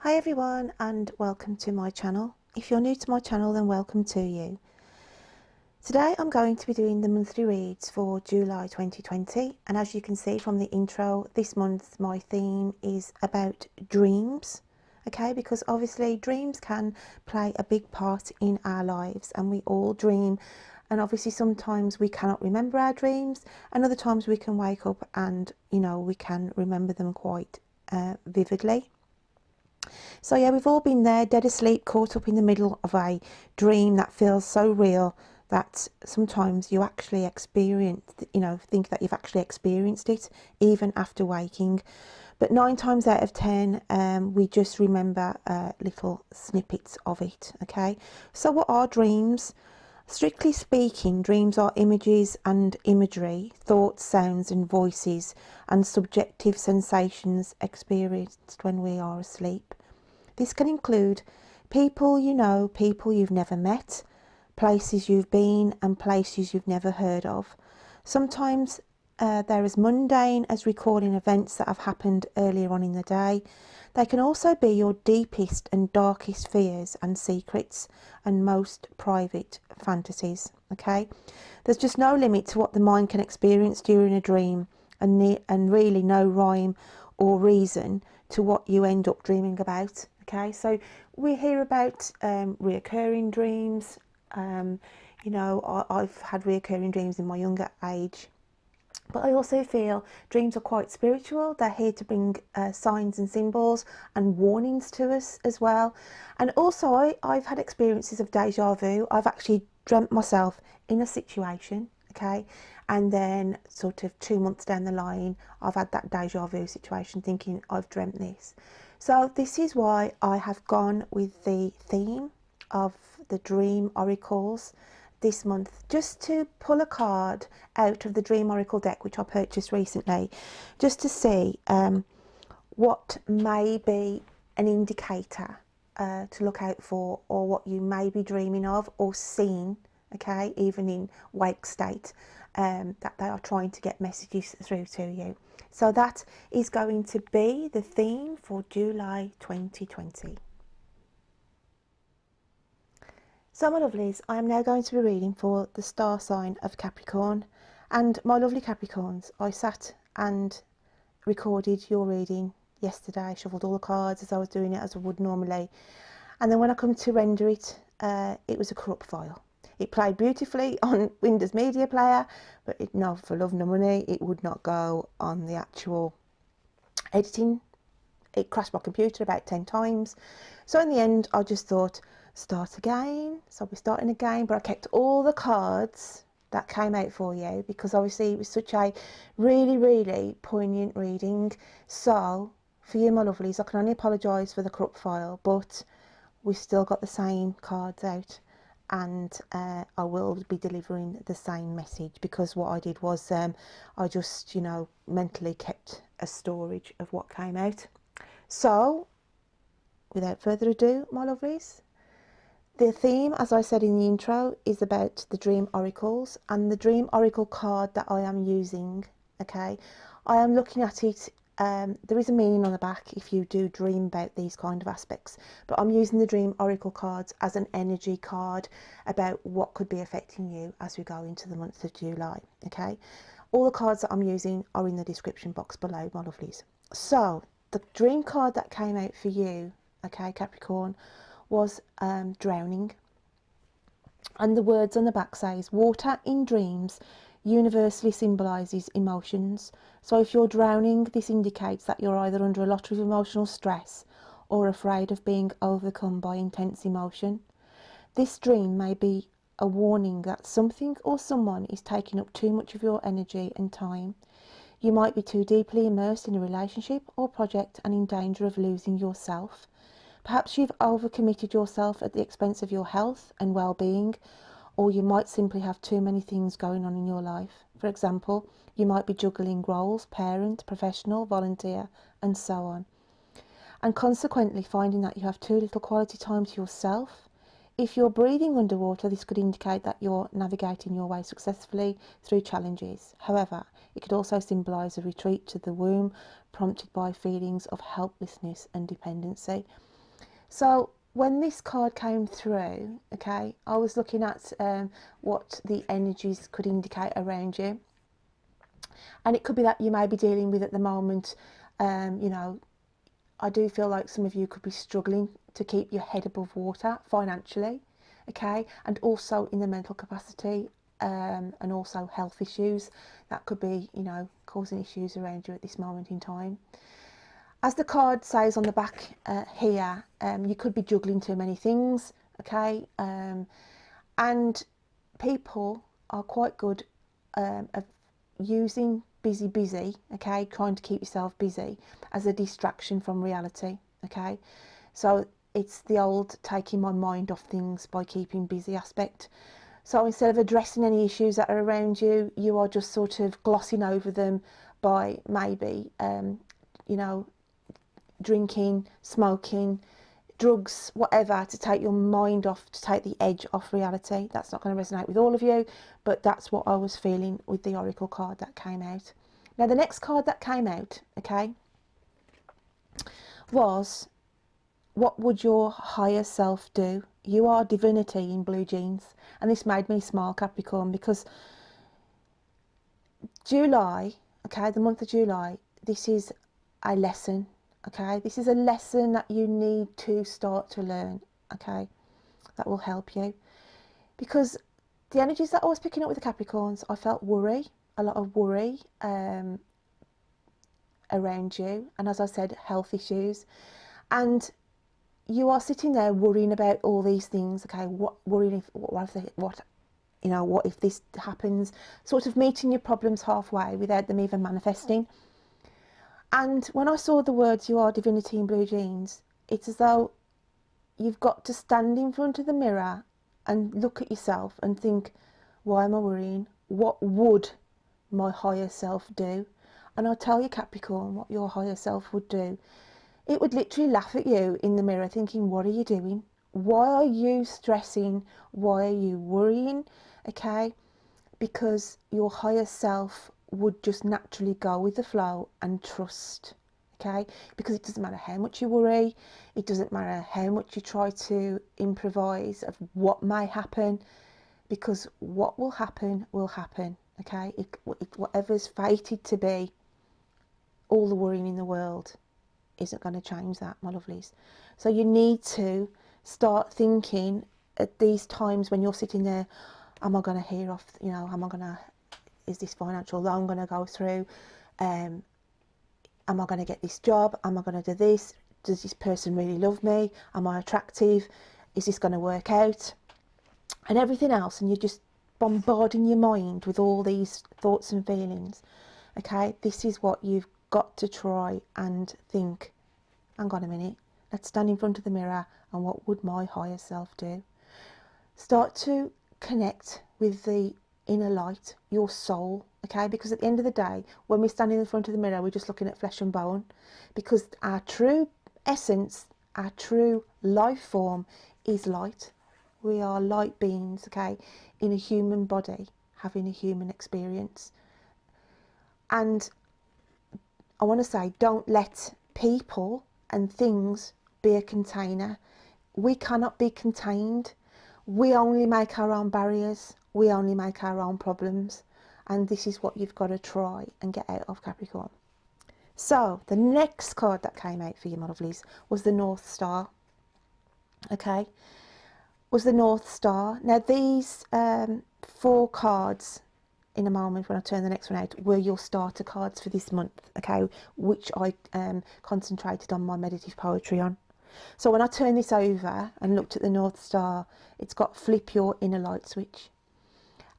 Hi everyone and welcome to my channel. If you're new to my channel, then welcome to you. Today I'm going to be doing the monthly reads for July 2020, and as you can see from the intro, this month my theme is about dreams. Okay, because obviously dreams can play a big part in our lives and we all dream, and obviously sometimes we cannot remember our dreams and other times we can wake up and we can remember them quite vividly. So yeah, we've all been there, dead asleep, caught up in the middle of a dream that feels so real that sometimes you actually think that you've actually experienced it even after waking. But 9 times out of 10, we just remember little snippets of it. Okay, so what are dreams? Strictly speaking, dreams are images and imagery, thoughts, sounds and voices, and subjective sensations experienced when we are asleep. This can include people you know, people you've never met, places you've been and places you've never heard of. Sometimes they're as mundane as recalling events that have happened earlier on in the day. They can also be your deepest and darkest fears and secrets and most private fantasies. Okay, there's just no limit to what the mind can experience during a dream, and really no rhyme or reason to what you end up dreaming about. Okay, so we hear about reoccurring dreams. I've had reoccurring dreams in my younger age, but I also feel dreams are quite spiritual. They're here to bring signs and symbols and warnings to us as well. And also I've had experiences of deja vu. I've actually dreamt myself in a situation, okay, and then sort of 2 months down the line I've had that deja vu situation thinking I've dreamt this. So this is why I have gone with the theme of the dream oracles this month, just to pull a card out of the dream oracle deck which I purchased recently, just to see what may be an indicator to look out for, or what you may be dreaming of or seeing, okay, even in wake state, that they are trying to get messages through to you. So that is going to be the theme for July 2020. So my lovelies, I am now going to be reading for the star sign of Capricorn. And my lovely Capricorns, I sat and recorded your reading yesterday, shuffled all the cards as I was doing it as I would normally. And then when I come to render it, it was a corrupt file. It played beautifully on Windows Media Player, but no, for love nor money, it would not go on the actual editing. It crashed my computer about 10 times. So in the end, I just thought, start again. So I'll be starting again, but I kept all the cards that came out for you because obviously it was such a really, really poignant reading. So for you, my lovelies, I can only apologise for the corrupt file, but we've still got the same cards out, and I will be delivering the same message, because what I did was I just, mentally kept a storage of what came out. So without further ado, my lovelies, the theme, as I said in the intro, is about the dream oracles, and the dream oracle card that I am using, okay, I am looking at it. There is a meaning on the back if you do dream about these kind of aspects, but I'm using the dream oracle cards as an energy card about what could be affecting you as we go into the month of July. Okay, all the cards that I'm using are in the description box below, my lovelies. So the dream card that came out for you, okay, Capricorn, was drowning, and the words on the back says, water in dreams universally symbolises emotions. So if you're drowning, this indicates that you're either under a lot of emotional stress or afraid of being overcome by intense emotion. This dream may be a warning that something or someone is taking up too much of your energy and time. You might be too deeply immersed in a relationship or project and in danger of losing yourself. Perhaps you've overcommitted yourself at the expense of your health and well-being, or you might simply have too many things going on in your life. For example, you might be juggling roles, parent, professional, volunteer, and so on, and consequently finding that you have too little quality time to yourself. If you're breathing underwater, this could indicate that you're navigating your way successfully through challenges. However, it could also symbolise a retreat to the womb, prompted by feelings of helplessness and dependency. So when this card came through, okay, I was looking at what the energies could indicate around you. And it could be that you may be dealing with at the moment, you know, I do feel like some of you could be struggling to keep your head above water financially, okay, and also in the mental capacity, and also health issues that could be, you know, causing issues around you at this moment in time. As the card says on the back here, you could be juggling too many things, okay, and people are quite good of using busy, okay, trying to keep yourself busy as a distraction from reality, okay. So it's the old taking my mind off things by keeping busy aspect. So instead of addressing any issues that are around you, you are just sort of glossing over them by maybe, you know, drinking, smoking, drugs, whatever, to take your mind off, to take the edge off reality. That's not going to resonate with all of you, but that's what I was feeling with the oracle card that came out. Now the next card that came out, okay, was what would your higher self do? You are divinity in blue jeans. And this made me smile, Capricorn, because July, okay, the month of July, this is a lesson, okay? This is a lesson that you need to start to learn, okay? That will help you. Because the energies that I was picking up with the Capricorns, I felt worry, a lot of worry around you. And as I said, health issues. And you are sitting there worrying about all these things, okay? Worrying if, what you know, what if this happens? Sort of meeting your problems halfway without them even manifesting. And when I saw the words, you are divinity in blue jeans, it's as though you've got to stand in front of the mirror and look at yourself and think, why am I worrying? What would my higher self do? And I'll tell you, Capricorn, what your higher self would do. It would literally laugh at you in the mirror thinking, what are you doing? Why are you stressing? Why are you worrying? Okay, because your higher self would just naturally go with the flow and trust. Okay, because it doesn't matter how much you worry, it doesn't matter how much you try to improvise of what may happen, because what will happen will happen. Okay, whatever's fated to be, all the worrying in the world isn't going to change that, my lovelies. So you need to start thinking at these times when you're sitting there, am I going to hear off, you know, is this financial loan going to go through? Am I going to get this job? Am I going to do this? Does this person really love me? Am I attractive? Is this going to work out? And everything else, and you're just bombarding your mind with all these thoughts and feelings. Okay, this is what you've got to try and think. Hang on a minute, let's stand in front of the mirror, and what would my higher self do? Start to connect with the inner light, your soul, okay? Because at the end of the day, when we're standing in front of the mirror, we're just looking at flesh and bone, because our true essence, our true life form is light. We are light beings, okay, in a human body, having a human experience. And I want to say, don't let people and things be a container. We cannot be contained. We only make our own barriers. We only make our own problems. And this is what you've got to try and get out of, Capricorn. So the next card that came out for you, my lovelies, was the North Star. Okay, was the North Star. Now these 4 cards, in a moment when I turn the next one out, were your starter cards for this month, okay, which I concentrated on my meditative poetry on. So when I turn this over and looked at the North Star, it's got flip your inner light switch.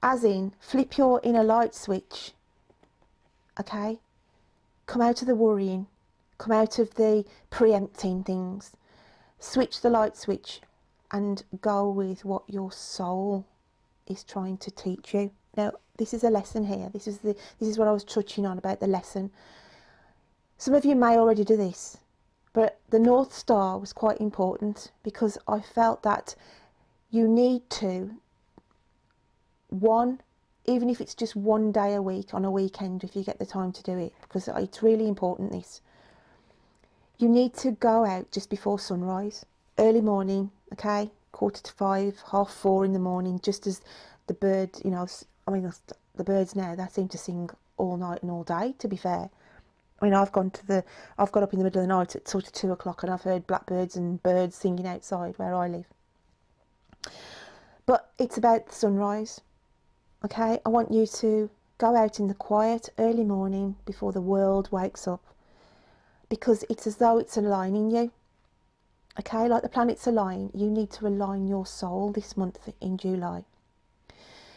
As in, flip your inner light switch, okay? Come out of the worrying, come out of the preempting things, switch the light switch and go with what your soul is trying to teach you. Now, this is a lesson here. This is what I was touching on about the lesson. Some of you may already do this, but the North Star was quite important because I felt that you need to, even if it's just one day a week on a weekend, if you get the time to do it, because it's really important this. You need to go out just before sunrise. early morning, okay, 4:45, 3:30 in the morning, just as the bird, you know, I mean, the birds now, they seem to sing all night and all day, to be fair. I mean, I've got up in the middle of the night at sort of 2 o'clock, and I've heard blackbirds and birds singing outside where I live. But it's about the sunrise, okay? I want you to go out in the quiet early morning before the world wakes up, because it's as though it's aligning you, okay? Like the planets align, you need to align your soul this month in July.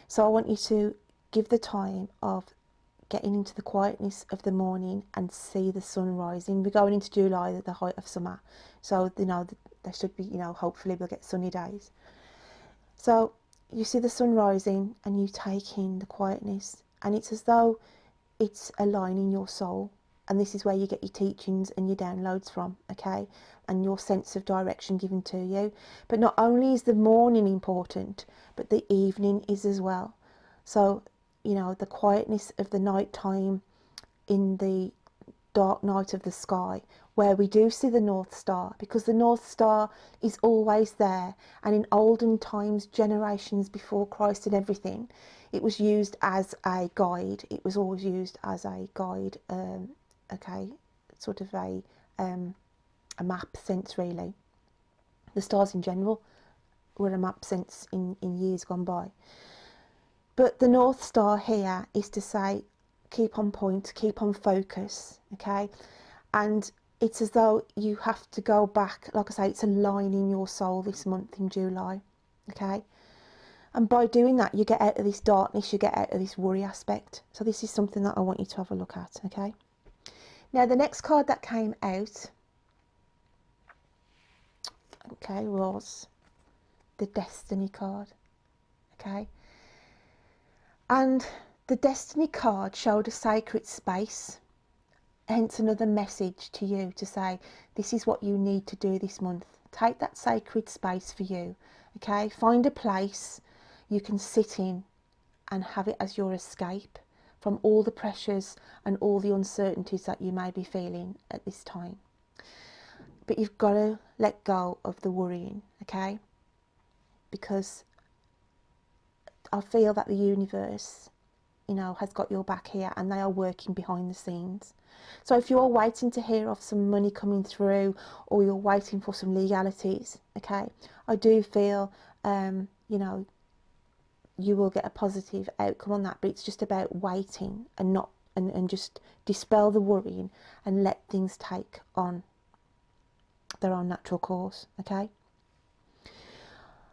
So I want you to give the time of getting into the quietness of the morning and see the sun rising. We're going into July at the height of summer, so you know there should be, you know, hopefully we'll get sunny days. So you see the sun rising and you take in the quietness, and it's as though it's aligning your soul, and this is where you get your teachings and your downloads from, okay, and your sense of direction given to you. But not only is the morning important, but the evening is as well. So you know, the quietness of the night time in the dark night of the sky, where we do see the North Star, because the North Star is always there. And in olden times, generations before Christ and everything, it was used as a guide. It was always used as a guide, okay, sort of a map sense, really. The stars in general were a map sense in years gone by. But the North Star here is to say, keep on point, keep on focus, okay? And it's as though you have to go back, like I say, it's aligning your soul this month in July, okay? And by doing that, you get out of this darkness, you get out of this worry aspect. So this is something that I want you to have a look at, okay? Now, the next card that came out, okay, was the Destiny card, okay? And the Destiny card showed a sacred space, hence another message to you to say, this is what you need to do this month. Take that sacred space for you, okay? Find a place you can sit in and have it as your escape from all the pressures and all the uncertainties that you may be feeling at this time. But you've got to let go of the worrying, okay? Because I feel that the universe, you know, has got your back here, and they are working behind the scenes. So if you're waiting to hear of some money coming through, or you're waiting for some legalities, okay, I do feel, you know, you will get a positive outcome on that, but it's just about waiting and not, and just dispel the worrying and let things take on their own natural course, okay?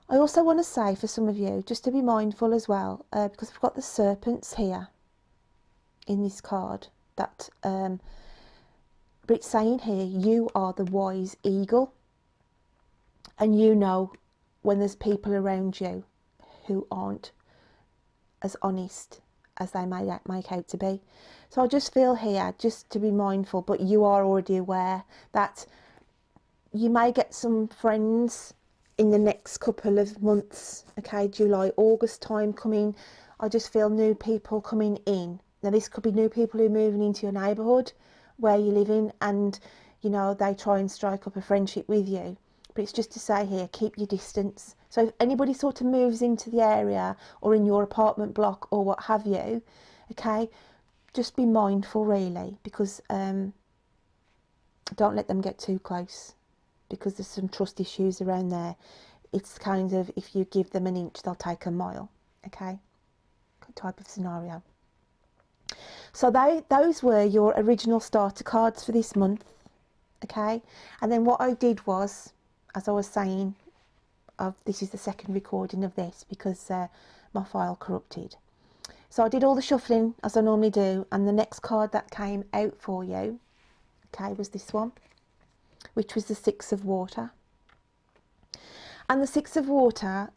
I also want to say for some of you, just to be mindful as well, because we've got the serpents here in this card, that, but it's saying here, you are the wise eagle, and you know when there's people around you who aren't as honest as they may make out to be. So I just feel here, just to be mindful, but you are already aware that you may get some friends in the next couple of months, okay, July, August time coming. I just feel new people coming in. Now this could be new people who are moving into your neighbourhood where you live in, and you know, they try and strike up a friendship with you. But it's just to say here, keep your distance. So if anybody sort of moves into the area or in your apartment block or what have you, okay, just be mindful really, because don't let them get too close, because there's some trust issues around there. It's kind of, if you give them an inch, they'll take a mile, okay? Good type of scenario. So those were your original starter cards for this month, okay? And then what I did was, as I was saying, this is the second recording of this because my file corrupted. So I did all the shuffling as I normally do, and the next card that came out for you, okay, was this one, which was the Six of Water. And the Six of Water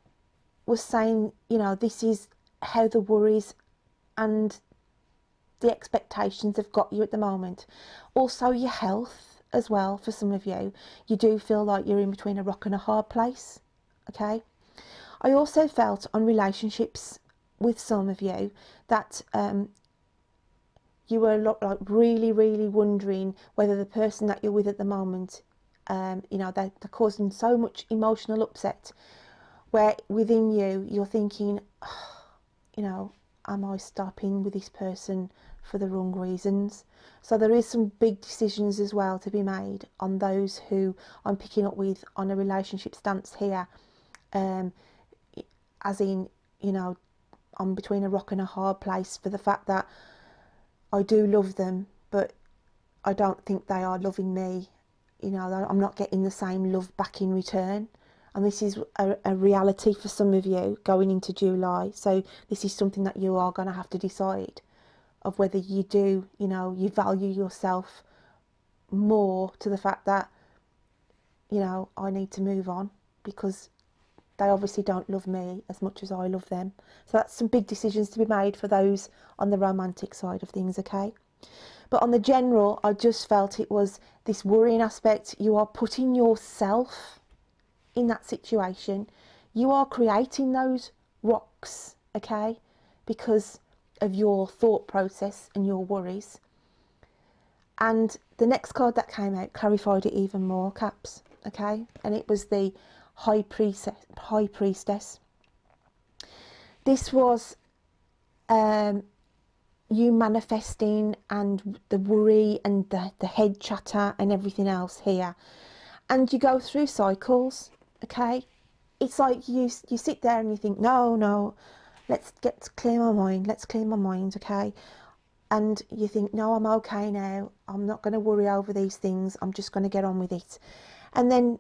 was saying, you know, this is how the worries and the expectations have got you at the moment. Also your health as well, for some of you. You do feel like you're in between a rock and a hard place, okay? I also felt on relationships with some of you that you were like really wondering whether the person that you're with at the moment you know, they're causing so much emotional upset, where within you, you're thinking, oh, you know, am I stopping with this person for the wrong reasons? So there is some big decisions as well to be made on those who I'm picking up with on a relationship stance here. As in, you know, I'm between a rock and a hard place for the fact that I do love them, but I don't think they are loving me. You know, I'm not getting the same love back in return. And this is a reality for some of you going into July. So this is something that you are going to have to decide of whether you do, you know, you value yourself more to the fact that, you know, I need to move on because they obviously don't love me as much as I love them. So that's some big decisions to be made for those on the romantic side of things, okay? But on the general, I just felt it was this worrying aspect. You are putting yourself in that situation. You are creating those rocks, okay, because of your thought process and your worries. And the next card that came out clarified it even more, Caps, okay? And it was the High Priestess. This was you manifesting and the worry and the head chatter and everything else here. And you go through cycles, okay? It's like you sit there and you think, no, let's clear my mind, okay? And you think, no, I'm okay now. I'm not going to worry over these things. I'm just going to get on with it. And then,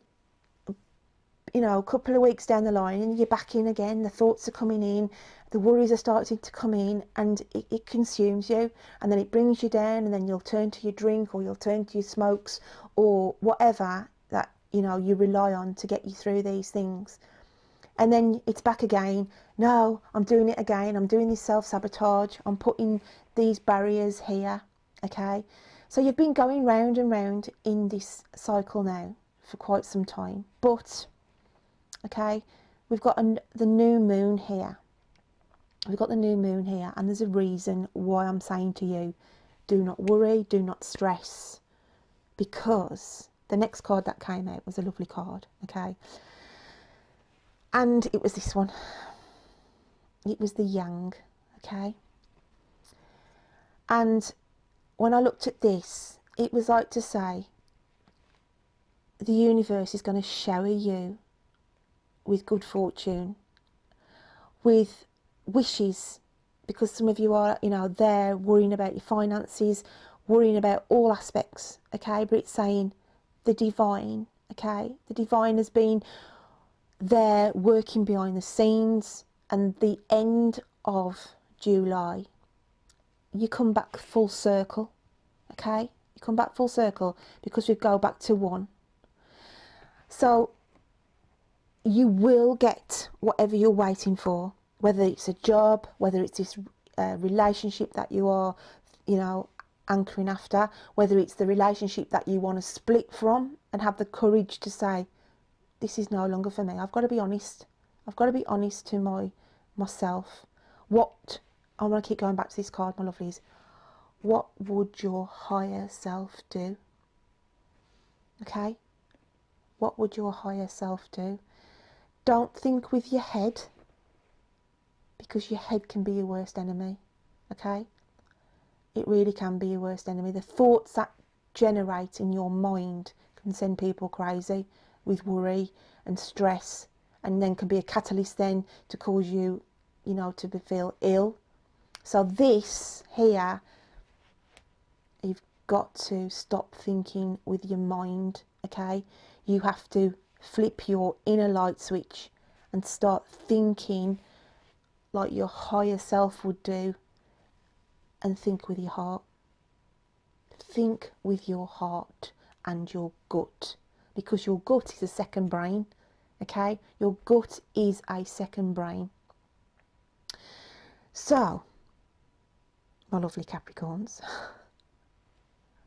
you know, a couple of weeks down the line and you're back in again, the thoughts are coming in, the worries are starting to come in, and it consumes you, and then it brings you down, and then you'll turn to your drink or you'll turn to your smokes or whatever that, you know, you rely on to get you through these things. And then it's back again. No, I'm doing it again. I'm doing this self-sabotage. I'm putting these barriers here, okay? So you've been going round and round in this cycle now for quite some time. But, okay, we've got the new moon here. We've got the new moon here, and there's a reason why I'm saying to you, do not worry, do not stress, because the next card that came out was a lovely card, okay? And it was this one. It was the Yang, okay? And when I looked at this, it was like to say, the universe is going to shower you with good fortune, with wishes, because some of you are, you know, there worrying about your finances, worrying about all aspects, okay? But it's saying the divine, okay? The divine has been there working behind the scenes, and the end of July, you come back full circle, okay? You come back full circle because we go back to one. So you will get whatever you're waiting for, whether it's a job, whether it's this relationship that you are, you know, anchoring after, whether it's the relationship that you want to split from and have the courage to say, this is no longer for me. I've got to be honest. I've got to be honest to myself. What, I want to keep going back to this card, my lovelies. What would your higher self do? Okay? What would your higher self do? Don't think with your head, because your head can be your worst enemy, okay? It really can be your worst enemy. The thoughts that generate in your mind can send people crazy with worry and stress, and then can be a catalyst then to cause you, you know, to feel ill. So this here, you've got to stop thinking with your mind, okay? You have to flip your inner light switch and start thinking like your higher self would do, and think with your heart. Think with your heart and your gut, because your gut is a second brain, okay? Your gut is a second brain. So, my lovely Capricorns,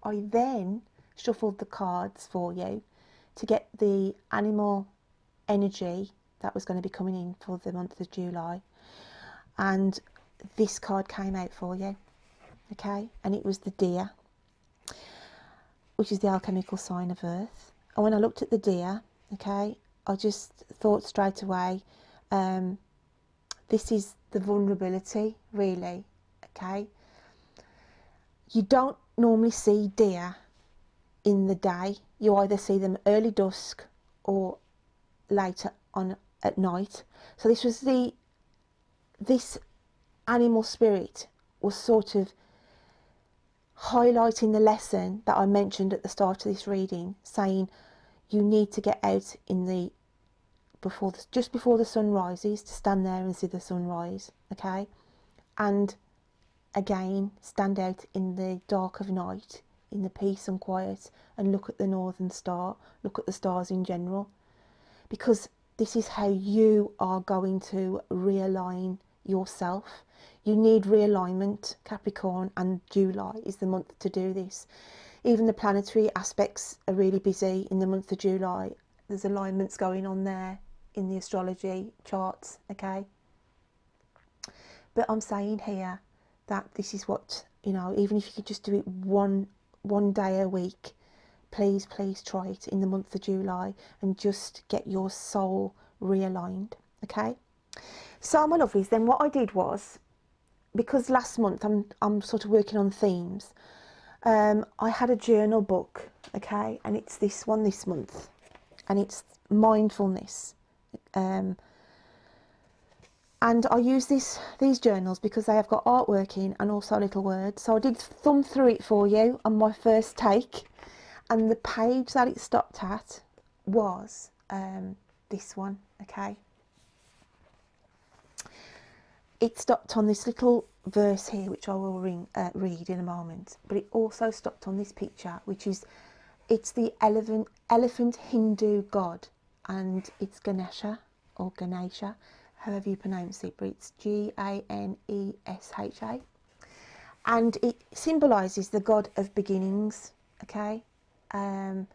I then shuffled the cards for you to get the animal energy that was going to be coming in for the month of July. And this card came out for you, okay? And it was the deer, which is the alchemical sign of earth. And when I looked at the deer, okay, I just thought straight away, this is the vulnerability, really, okay. You don't normally see deer in the day. You either see them early dusk or later on at night. So this animal spirit was sort of highlighting the lesson that I mentioned at the start of this reading, saying you need to get out in the just before the sun rises, to stand there and see the sunrise, okay, and again stand out in the dark of night, in the peace and quiet, and look at the northern star, look at the stars in general, because this is how you are going to realign yourself. You need realignment. Capricorn, and July is the month to do this. Even the planetary aspects are really busy in the month of July. There's alignments going on there in the astrology charts, okay. But I'm saying here that this is what, you know, even if you could just do it one day a week, please try it in the month of July and just get your soul realigned, okay. So my lovelies, then what I did was, because last month I'm sort of working on themes, I had a journal book, okay, and it's this one this month, and it's mindfulness, and I use these journals because they have got artwork in and also little words. So I did thumb through it for you on my first take, and the page that it stopped at was this one, okay. It stopped on this little verse here, which I will read in a moment, but it also stopped on this picture, which is, it's the elephant Hindu god, and it's Ganesha, or Ganesha, however you pronounce it, but it's Ganesha, and it symbolises the god of beginnings, okay. And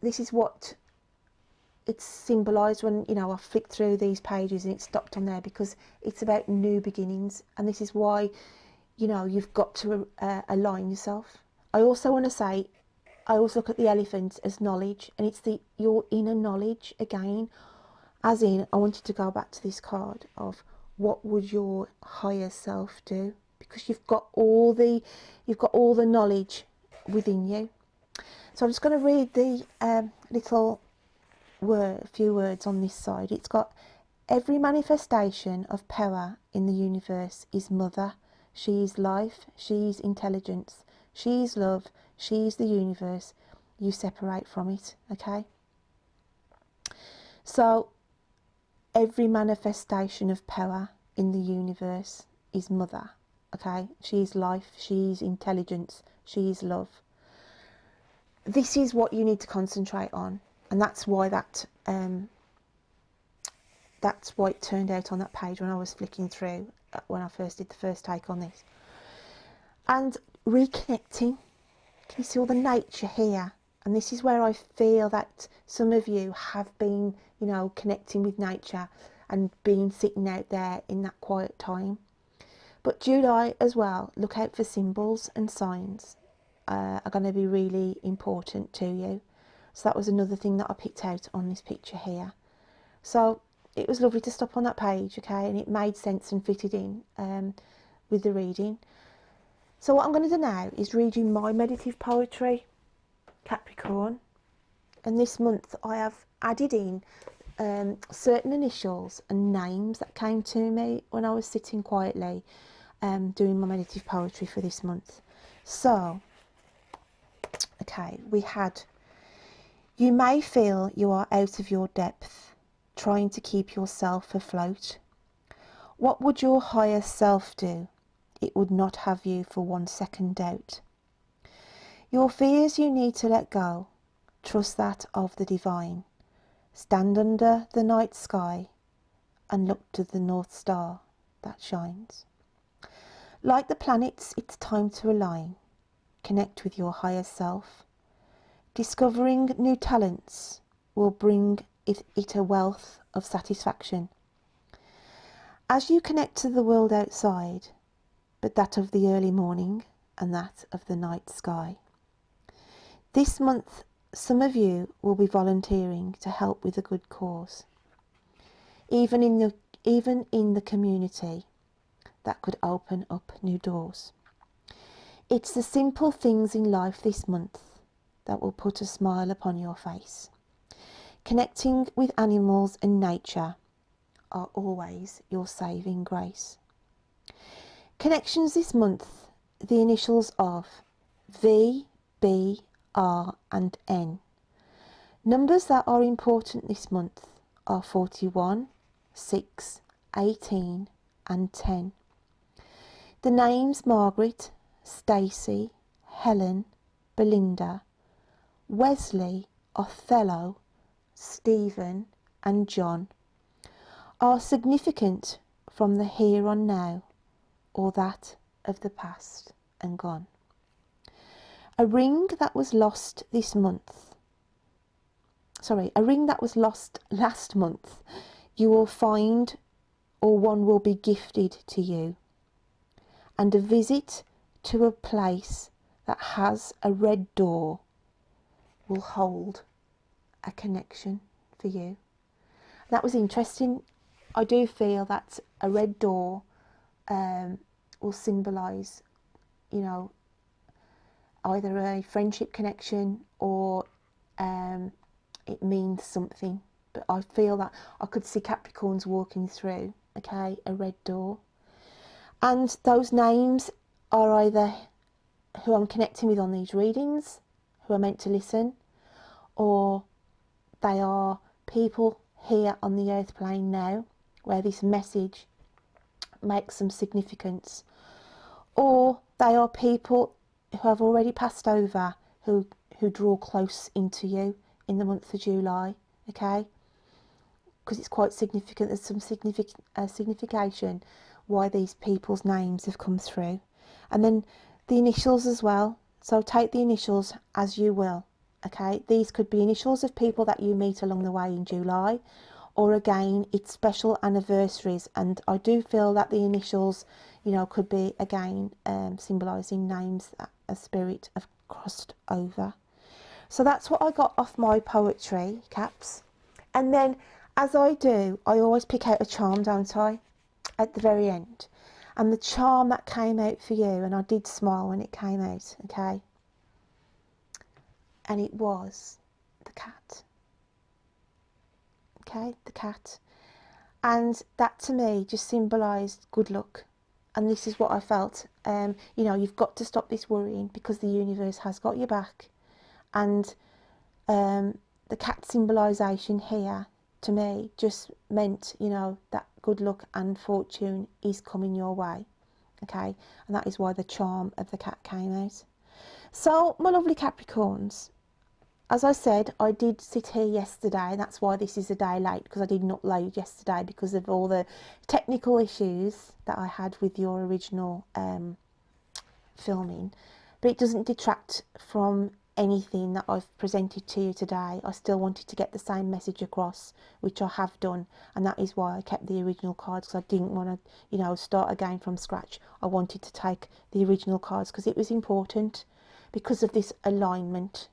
this is what it's symbolised when, you know, I flicked through these pages and it stopped on there, because it's about new beginnings, and this is why, you know, you've got to align yourself. I also want to say, I always look at the elephant as knowledge, and it's your inner knowledge again, as in, I wanted to go back to this card of what would your higher self do, because you've got all the knowledge within you. So I'm just going to read the few words on this side. It's got, every manifestation of power in the universe is mother. She is life, she is intelligence, she is love, she is the universe. You separate from it, okay? So every manifestation of power in the universe is mother, okay? She is life, she is intelligence, she is love. This is what you need to concentrate on, and that's why it turned out on that page when I was flicking through, when I first did the first take on this. And reconnecting, can you see all the nature here? And this is where I feel that some of you have been, you know, connecting with nature and been sitting out there in that quiet time. But July as well, look out for symbols and signs are going to be really important to you. So that was another thing that I picked out on this picture here. So it was lovely to stop on that page, okay, and it made sense and fitted in with the reading. So what I'm going to do now is read you my meditative poetry, Capricorn, and this month I have added in certain initials and names that came to me when I was sitting quietly doing my meditative poetry for this month. So, okay, we had, you may feel you are out of your depth, trying to keep yourself afloat. What would your higher self do? It would not have you for 1 second doubt. Your fears you need to let go, trust that of the divine. Stand under the night sky and look to the North Star that shines. Like the planets, it's time to align. Connect with your higher self. Discovering new talents will bring it a wealth of satisfaction. As you connect to the world outside, but that of the early morning and that of the night sky. This month, some of you will be volunteering to help with a good cause, even in the community that could open up new doors. It's the simple things in life this month that will put a smile upon your face. Connecting with animals and nature are always your saving grace. Connections this month, the initials of V, B, R and N. Numbers that are important this month are 41, 6, 18 and 10. The names Margaret, Stacey, Helen, Belinda, Wesley, Othello, Stephen and John are significant from the here on now or that of the past and gone. A ring that was lost last month, you will find or one will be gifted to you. And a visit to a place that has a red door will hold a connection for you. That was interesting. I do feel that a red door will symbolise, you know, either a friendship connection or it means something. But I feel that I could see Capricorns walking through, okay, a red door. And those names are either who I'm connecting with on these readings, who are meant to listen, or they are people here on the earth plane now, where this message makes some significance, or they are people who have already passed over, who draw close into you in the month of July, okay? Because it's quite significant. There's some signification why these people's names have come through. And then the initials as well. So take the initials as you will, okay? These could be initials of people that you meet along the way in July, or again, it's special anniversaries. And I do feel that the initials, you know, could be again symbolising names that a spirit have crossed over. So that's what I got off my poetry, Caps. And then, as I do, I always pick out a charm, don't I, at the very end. And the charm that came out for you, and I did smile when it came out, okay? And it was the cat. Okay, the cat. And that to me just symbolised good luck. And this is what I felt. You know, you've got to stop this worrying because the universe has got your back. And the cat symbolisation here to me just meant, you know, that good luck and fortune is coming your way, okay? And that is why the charm of the cat came out. So, my lovely Capricorns, as I said, I did sit here yesterday, and that's why this is a day late, because I didn't upload yesterday because of all the technical issues that I had with your original filming. But it doesn't detract from anything that I've presented to you today. I still wanted to get the same message across, which I have done, and that is why I kept the original cards, because I didn't want to, you know, start again from scratch. I wanted to take the original cards because it was important, because of this alignment,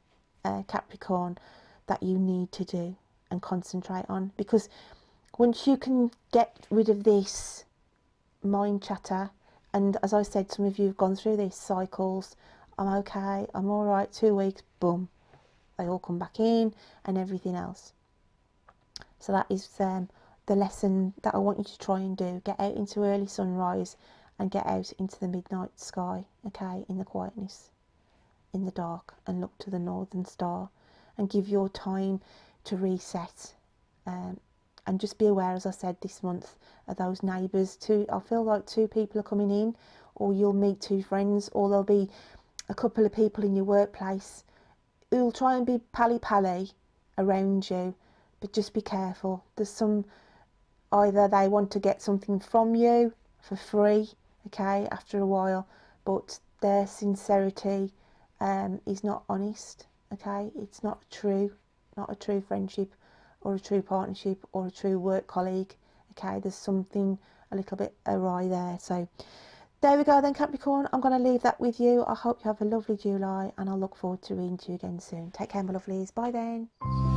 Capricorn, that you need to do and concentrate on. Because once you can get rid of this mind chatter, and as I said, some of you have gone through these cycles, I'm okay, I'm all right, 2 weeks, boom, they all come back in and everything else. So that is the lesson that I want you to try and do. Get out into early sunrise and get out into the midnight sky, okay, in the quietness, in the dark, and look to the northern star and give your time to reset. And just be aware, as I said, this month of those neighbours. I feel like 2 people are coming in, or you'll meet 2 friends, or there'll be a couple of people in your workplace who'll try and be pally-pally around you, but just be careful. There's some, either they want to get something from you for free, okay, after a while, but their sincerity is not honest, okay? It's not a true friendship or a true partnership or a true work colleague, okay? There's something a little bit awry there. So There we go then, Capricorn. I'm going to leave that with you. I hope you have a lovely July, and I'll look forward to reading to you again soon. Take care, my lovelies. Bye then.